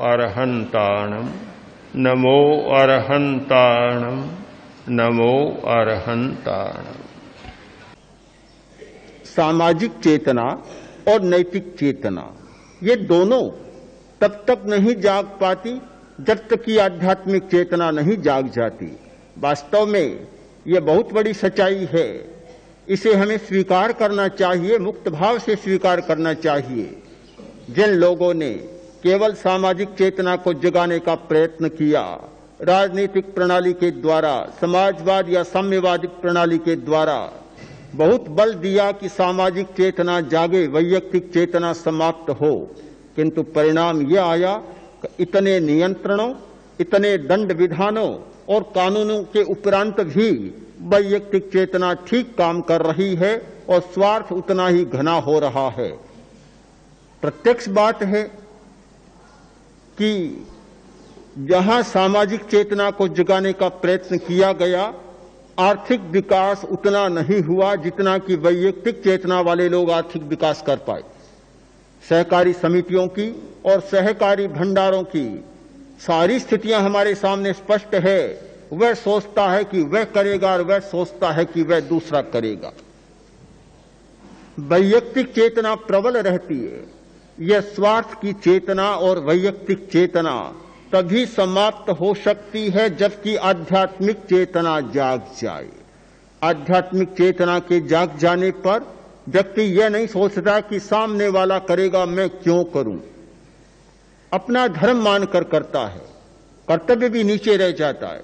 अरहन्ताणं नमो अरहन्ताणं नमो अरहन्ताणं। सामाजिक चेतना और नैतिक चेतना ये दोनों तब तक नहीं जाग पाती जब तक कि आध्यात्मिक चेतना नहीं जाग जाती। वास्तव में ये बहुत बड़ी सच्चाई है, इसे हमें स्वीकार करना चाहिए, मुक्त भाव से स्वीकार करना चाहिए। जिन लोगों ने केवल सामाजिक चेतना को जगाने का प्रयत्न किया, राजनीतिक प्रणाली के द्वारा, समाजवाद या साम्यवादी प्रणाली के द्वारा बहुत बल दिया कि सामाजिक चेतना जागे, वैयक्तिक चेतना समाप्त हो, किंतु परिणाम यह आया कि इतने नियंत्रणों, इतने दंड विधानों और कानूनों के उपरांत भी वैयक्तिक चेतना ठीक काम कर रही है और स्वार्थ उतना ही घना हो रहा है। प्रत्यक्ष बात है कि जहां सामाजिक चेतना को जगाने का प्रयत्न किया गया, आर्थिक विकास उतना नहीं हुआ जितना कि वैयक्तिक चेतना वाले लोग आर्थिक विकास कर पाए। सहकारी समितियों की और सहकारी भंडारों की सारी स्थितियां हमारे सामने स्पष्ट है। वह सोचता है कि वह करेगा और वह सोचता है कि वह दूसरा करेगा। वैयक्तिक चेतना प्रबल रहती है। यह स्वार्थ की चेतना और वैयक्तिक चेतना तभी समाप्त हो सकती है जबकि आध्यात्मिक चेतना जाग जाए। आध्यात्मिक चेतना के जाग जाने पर व्यक्ति यह नहीं सोचता कि सामने वाला करेगा, मैं क्यों करूं। अपना धर्म मानकर करता है, कर्तव्य भी नीचे रह जाता है।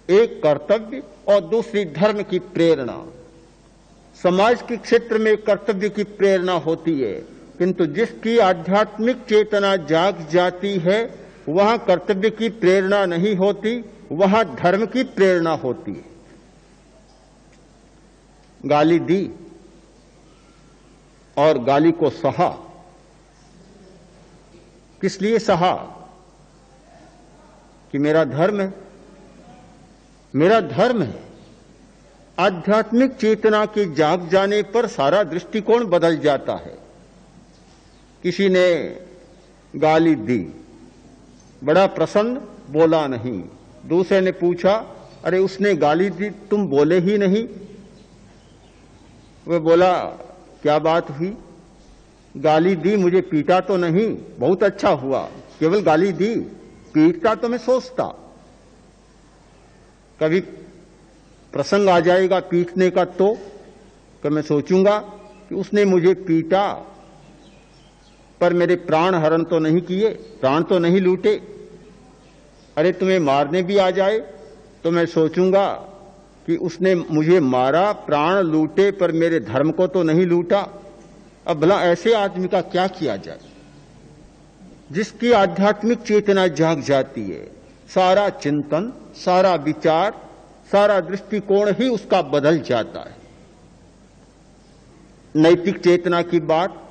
एक कर्तव्य और दूसरी धर्म की प्रेरणा। समाज के क्षेत्र में कर्तव्य की प्रेरणा होती है, किंतु जिसकी आध्यात्मिक चेतना जाग जाती है वहां कर्तव्य की प्रेरणा नहीं होती, वहां धर्म की प्रेरणा होती है। गाली दी और गाली को सहा। किस लिए सहा? कि मेरा धर्म है, मेरा धर्म है। आध्यात्मिक चेतना के जाग जाने पर सारा दृष्टिकोण बदल जाता है। किसी ने गाली दी, बड़ा प्रसन्न, बोला नहीं। दूसरे ने पूछा, अरे उसने गाली दी, तुम बोले ही नहीं। वह बोला, क्या बात हुई? गाली दी, मुझे पीटा तो नहीं। बहुत अच्छा हुआ, केवल गाली दी, पीटता तो मैं सोचता। कभी प्रसंग आ जाएगा पीटने का तो मैं सोचूंगा कि उसने मुझे पीटा पर मेरे प्राण हरण तो नहीं किए, प्राण तो नहीं लूटे। अरे तुम्हें मारने भी आ जाए तो मैं सोचूंगा कि उसने मुझे मारा, प्राण लूटे पर मेरे धर्म को तो नहीं लूटा। अब भला ऐसे आदमी का क्या किया जाए? जिसकी आध्यात्मिक चेतना जाग जाती है, सारा चिंतन, सारा विचार, सारा दृष्टिकोण ही उसका बदल जाता है। नैतिक चेतना की बात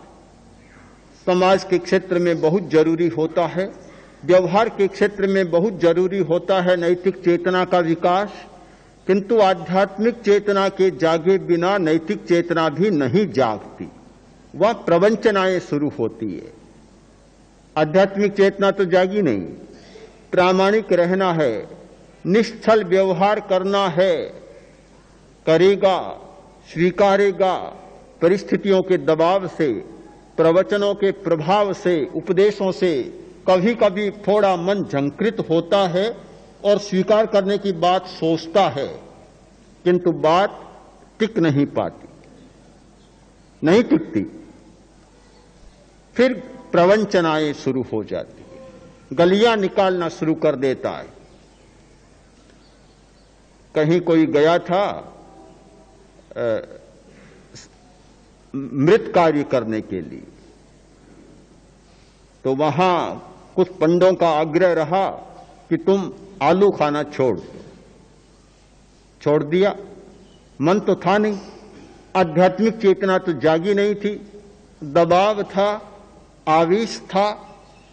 समाज के क्षेत्र में बहुत जरूरी होता है, व्यवहार के क्षेत्र में बहुत जरूरी होता है नैतिक चेतना का विकास, किंतु आध्यात्मिक चेतना के जागे बिना नैतिक चेतना भी नहीं जागती। वह प्रवंचनाएं शुरू होती है। आध्यात्मिक चेतना तो जागी नहीं। प्रामाणिक रहना है, निश्चल व्यवहार करना है, करेगा, स्वीकारेगा, परिस्थितियों के दबाव से, प्रवचनों के प्रभाव से, उपदेशों से कभी कभी थोड़ा मन झंकृत होता है और स्वीकार करने की बात सोचता है, किंतु बात टिक नहीं पाती, नहीं टिकती। फिर प्रवंचनाएं शुरू हो जाती है, गलियां निकालना शुरू कर देता है। कहीं कोई गया था मृत कार्य करने के लिए, तो वहां कुछ पंडों का आग्रह रहा कि तुम आलू खाना छोड़ दिया। मन तो था नहीं, आध्यात्मिक चेतना तो जागी नहीं थी, दबाव था, आवेश था,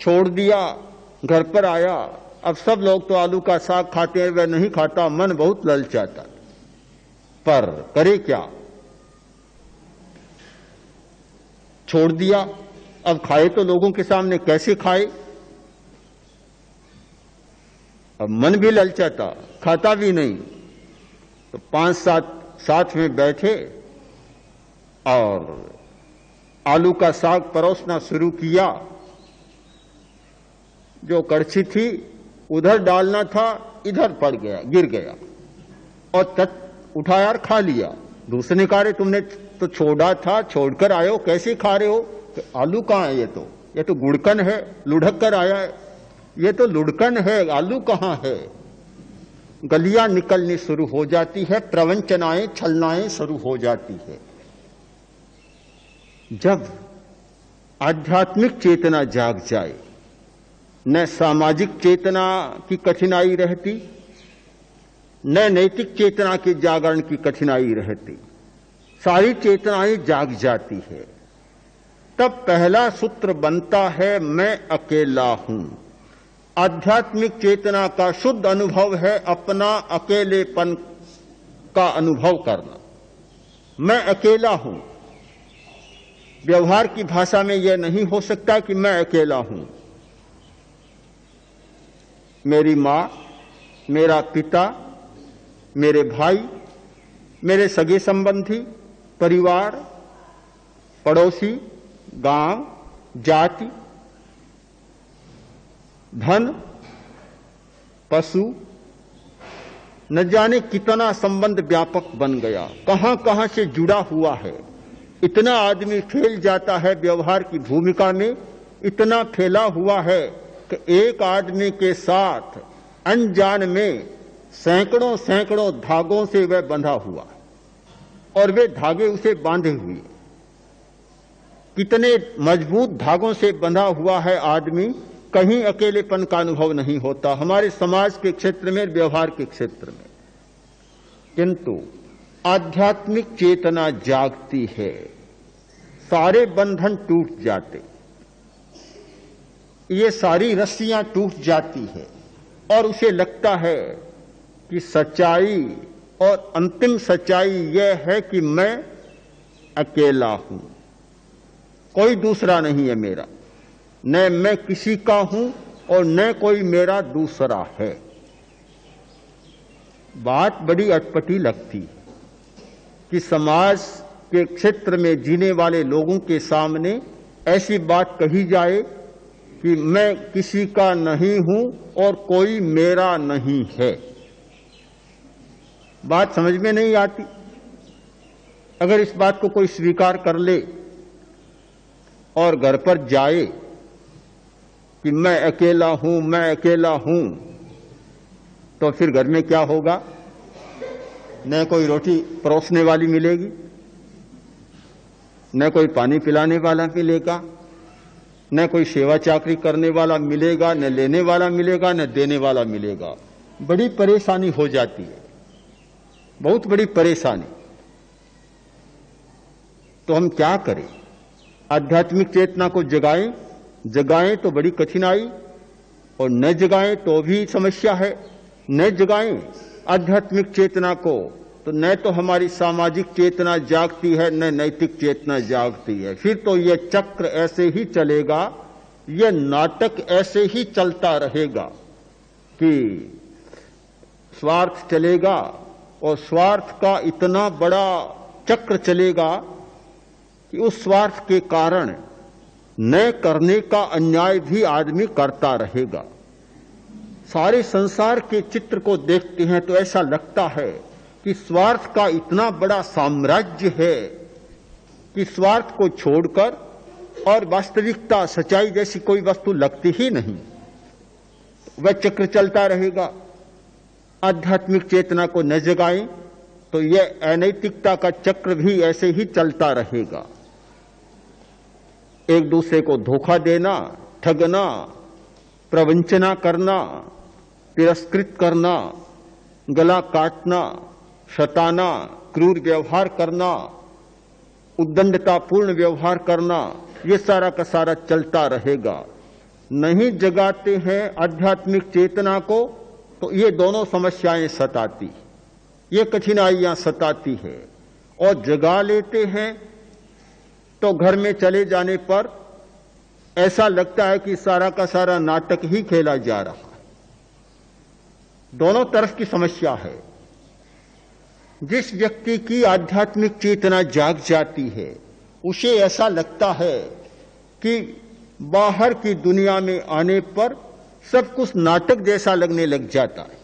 छोड़ दिया। घर पर आया, अब सब लोग तो आलू का साग खाते हैं, वह नहीं खाता, मन बहुत ललचाता। पर करे क्या? छोड़ दिया। अब खाए तो लोगों के सामने कैसे खाए? अब मन भी ललचाता, खाता भी नहीं। तो 5-7 साथ में बैठे और आलू का साग परोसना शुरू किया। जो कड़छी थी उधर डालना था, इधर पड़ गया, गिर गया और उठाया और खा लिया। दूसरे ने कहा, रे तुमने तो छोड़ा था, छोड़कर आए हो, कैसे खा रहे हो? तो आलू कहाँ है? ये तो गुड़कन है, लुढ़क कर आया है। ये तो लुढ़कन है, आलू कहाँ है? गलियां निकलनी शुरू हो जाती है, प्रवंचनाएं छलनाएं शुरू हो जाती है। जब आध्यात्मिक चेतना जाग जाए, न सामाजिक चेतना की कठिनाई रहती, न नैतिक चेतना के जागरण की कठिनाई रहती, सारी चेतनाएं जाग जाती है। तब पहला सूत्र बनता है, मैं अकेला हूं। आध्यात्मिक चेतना का शुद्ध अनुभव है अपना अकेलेपन का अनुभव करना। मैं अकेला हूं। व्यवहार की भाषा में यह नहीं हो सकता कि मैं अकेला हूं। मेरी मां, मेरा पिता, मेरे भाई, मेरे सगे संबंधी, परिवार, पड़ोसी, गांव, जाति, धन, पशु, न जाने कितना संबंध व्यापक बन गया, कहां कहां से जुड़ा हुआ है। इतना आदमी फैल जाता है व्यवहार की भूमिका में, इतना फैला हुआ है कि एक आदमी के साथ अनजान में सैकड़ों सैकड़ों धागों से वह बंधा हुआ और वे धागे उसे बांधे हुए। कितने मजबूत धागों से बंधा हुआ है आदमी, कहीं अकेलेपन का अनुभव नहीं होता, हमारे समाज के क्षेत्र में, व्यवहार के क्षेत्र में। किंतु आध्यात्मिक चेतना जागती है, सारे बंधन टूट जाते, ये सारी रस्सियां टूट जाती है और उसे लगता है कि सच्चाई और अंतिम सच्चाई यह है कि मैं अकेला हूं, कोई दूसरा नहीं है मेरा, न मैं किसी का हूं और न कोई मेरा दूसरा है। बात बड़ी अटपटी लगती कि समाज के क्षेत्र में जीने वाले लोगों के सामने ऐसी बात कही जाए कि मैं किसी का नहीं हूं और कोई मेरा नहीं है। बात समझ में नहीं आती। अगर इस बात को कोई स्वीकार कर ले और घर पर जाए कि मैं अकेला हूं, मैं अकेला हूं, तो फिर घर में क्या होगा? न कोई रोटी परोसने वाली मिलेगी, न कोई पानी पिलाने वाला मिलेगा, न कोई सेवा चाकरी करने वाला मिलेगा, न लेने वाला मिलेगा, न देने वाला मिलेगा। बड़ी परेशानी हो जाती है, बहुत बड़ी परेशानी। तो हम क्या करें? आध्यात्मिक चेतना को जगाएं, जगाएं तो बड़ी कठिनाई, और न जगाएं तो भी समस्या है। न जगाएं आध्यात्मिक चेतना को तो न तो हमारी सामाजिक चेतना जागती है, न नैतिक चेतना जागती है। फिर तो यह चक्र ऐसे ही चलेगा, यह नाटक ऐसे ही चलता रहेगा कि स्वार्थ चलेगा और स्वार्थ का इतना बड़ा चक्र चलेगा कि उस स्वार्थ के कारण न करने का अन्याय भी आदमी करता रहेगा। सारे संसार के चित्र को देखते हैं तो ऐसा लगता है कि स्वार्थ का इतना बड़ा साम्राज्य है कि स्वार्थ को छोड़कर और वास्तविकता, सच्चाई जैसी कोई वस्तु लगती ही नहीं। वह चक्र चलता रहेगा। आध्यात्मिक चेतना को न जगाएं तो यह अनैतिकता का चक्र भी ऐसे ही चलता रहेगा। एक दूसरे को धोखा देना, ठगना, प्रवंचना करना, तिरस्कृत करना, गला काटना, शताना, क्रूर व्यवहार करना, उद्दंडतापूर्ण व्यवहार करना, ये सारा का सारा चलता रहेगा। नहीं जगाते हैं आध्यात्मिक चेतना को तो ये दोनों समस्याएं सताती, ये कठिनाइयां सताती है। और जगा लेते हैं तो घर में चले जाने पर ऐसा लगता है कि सारा का सारा नाटक ही खेला जा रहा है। दोनों तरफ की समस्या है। जिस व्यक्ति की आध्यात्मिक चेतना जाग जाती है उसे ऐसा लगता है कि बाहर की दुनिया में आने पर सब कुछ नाटक जैसा लगने लग जाता है।